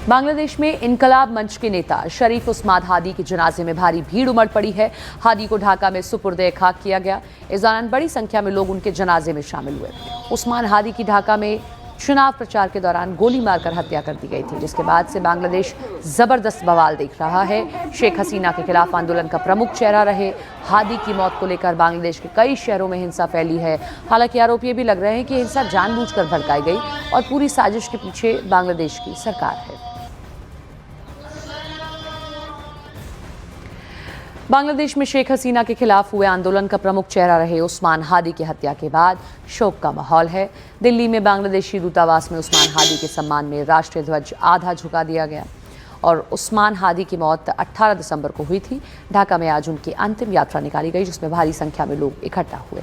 बांग्लादेश में इनकलाब मंच के नेता शरीफ उस्मान हादी के जनाजे में भारी भीड़ उमड़ पड़ी है। हादी को ढाका में सुपुर्द खाक किया गया। इस दौरान बड़ी संख्या में लोग उनके जनाजे में शामिल हुए। उस्मान हादी की ढाका में चुनाव प्रचार के दौरान गोली मारकर हत्या कर दी गई थी, जिसके बाद से बांग्लादेश जबरदस्त बवाल देख रहा है। शेख हसीना के खिलाफ आंदोलन का प्रमुख चेहरा रहे हादी की मौत को लेकर बांग्लादेश के कई शहरों में हिंसा फैली है। हालांकि आरोप ये भी लग रहे हैं कि हिंसा जानबूझकर भड़काई गई और पूरी साजिश के पीछे बांग्लादेश की सरकार है। बांग्लादेश में शेख हसीना के खिलाफ हुए आंदोलन का प्रमुख चेहरा रहे उस्मान हादी की हत्या के बाद शोक का माहौल है। दिल्ली में बांग्लादेशी दूतावास में उस्मान हादी के सम्मान में राष्ट्रीय ध्वज आधा झुका दिया गया और उस्मान हादी की मौत 18 दिसंबर को हुई थी। ढाका में आज उनकी अंतिम यात्रा निकाली गई, जिसमें भारी संख्या में लोग इकट्ठा हुए।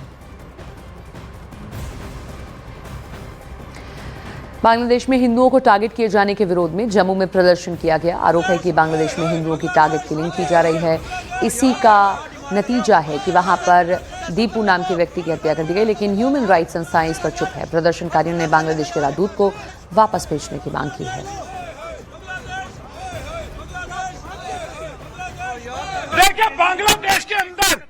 बांग्लादेश में हिंदुओं को टारगेट किए जाने के विरोध में जम्मू में प्रदर्शन किया गया। आरोप है कि बांग्लादेश में हिंदुओं की टारगेट किलिंग की जा रही है। इसी का नतीजा है कि वहां पर दीपू नाम के व्यक्ति की हत्या कर दी गई, लेकिन ह्यूमन राइट्स संस्थाएं इस पर चुप है। प्रदर्शनकारियों ने बांग्लादेश के राजदूत को वापस भेजने की मांग की है। देखिए, बांग्लादेश के अंदर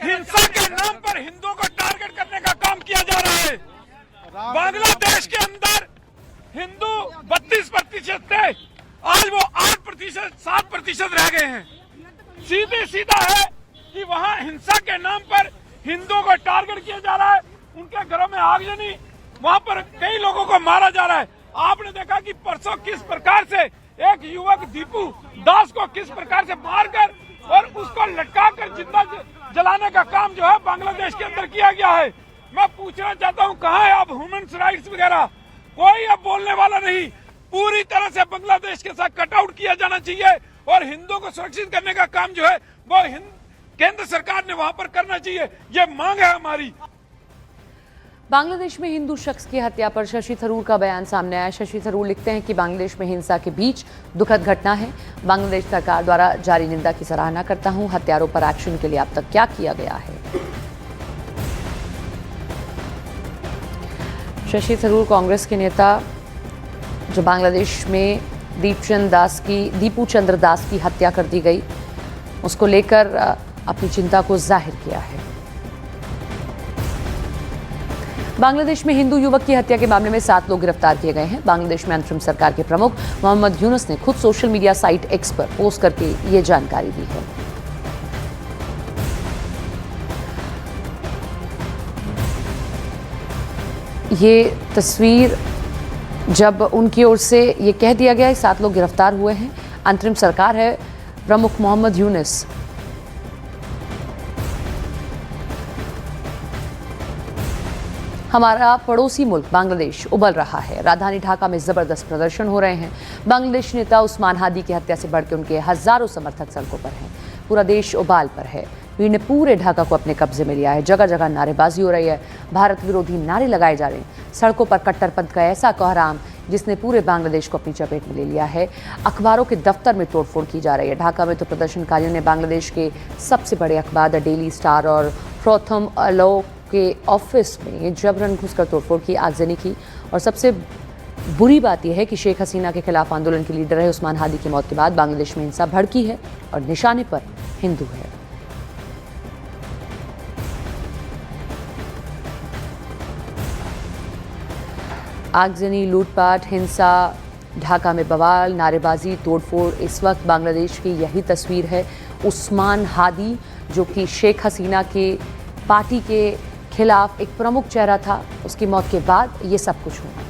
हिंसा के नाम पर हिंदुओं को टारगेट करने का काम किया जा रहा है। बांग्लादेश के अंदर हिंदू 32% थे, आज वो 8%, 7% रह गए हैं। सीधा है कि वहाँ हिंसा के नाम पर हिंदुओं को टारगेट किया जा रहा है। उनके घरों में आगजनी, वहाँ पर कई लोगों को मारा जा रहा है। आपने देखा कि परसों किस प्रकार से एक युवक दीपू दास को किस प्रकार से मारकर और उसको लटकाकर जिंदा जलाने का काम जो है बांग्लादेश के अंदर किया गया है। मैं पूछना चाहता हूं, कहां है अब ह्यूमन राइट्स वगैरह? कोई अब बोलने वाला नहीं। पूरी तरह से बांग्लादेश के साथ कटआउट किया जाना चाहिए और हिंदुओं को सुरक्षित करने का काम जो है वो केंद्र सरकार ने वहां पर करना चाहिए। ये मांग है हमारी। बांग्लादेश में हिंदू शख्स की हत्या पर शशि थरूर का बयान सामने आया। शशि थरूर लिखते हैं कि बांग्लादेश में हिंसा के बीच दुखद घटना है। बांग्लादेश सरकार द्वारा जारी निंदा की सराहना करता हूं। हत्यारों पर एक्शन के लिए अब तक क्या किया गया है? शशि थरूर कांग्रेस के नेता जो बांग्लादेश में दीपू चंद्र दास की हत्या कर दी गई, उसको लेकर अपनी चिंता को जाहिर किया है। बांग्लादेश में हिंदू युवक की हत्या के मामले में 7 लोग गिरफ्तार किए गए हैं। बांग्लादेश में अंतरिम सरकार के प्रमुख मोहम्मद यूनुस ने खुद सोशल मीडिया साइट एक्स पर पोस्ट करके ये जानकारी दी है। ये तस्वीर जब उनकी ओर से ये कह दिया गया है 7 लोग गिरफ्तार हुए हैं, अंतरिम सरकार है, प्रमुख मोहम्मद यूनुस। हमारा पड़ोसी मुल्क बांग्लादेश उबल रहा है। राजधानी ढाका में जबरदस्त प्रदर्शन हो रहे हैं। बांग्लादेश नेता उस्मान हादी की हत्या से बढ़कर उनके हजारों समर्थक सड़कों पर हैं। पूरा देश उबाल पर है। भीड़ ने पूरे ढाका को अपने कब्जे में लिया है। जगह जगह नारेबाजी हो रही है। भारत विरोधी नारे लगाए जा रहे हैं। सड़कों पर कट्टरपंथ का ऐसा कोहराम जिसने पूरे बांग्लादेश को अपनी चपेट में ले लिया है। अखबारों के दफ्तर में तोड़फोड़ की जा रही है। ढाका में तो प्रदर्शनकारियों ने बांग्लादेश के सबसे बड़े अखबार द डेली स्टार और प्रथम आलोक के ऑफिस में जबरन घुसकर तोड़फोड़ की, आगजनी की। और सबसे बुरी बात यह है कि शेख हसीना के खिलाफ आंदोलन के लीडर रहे उस्मान हादी की मौत के बाद बांग्लादेश में हिंसा भड़की है और निशाने पर हिंदू है। आगजनी, लूटपाट, हिंसा, ढाका में बवाल, नारेबाजी, तोड़फोड़, इस वक्त बांग्लादेश की यही तस्वीर है। उस्मान हादी जो कि शेख हसीना के पार्टी के खिलाफ एक प्रमुख चेहरा था, उसकी मौत के बाद ये सब कुछ हुआ।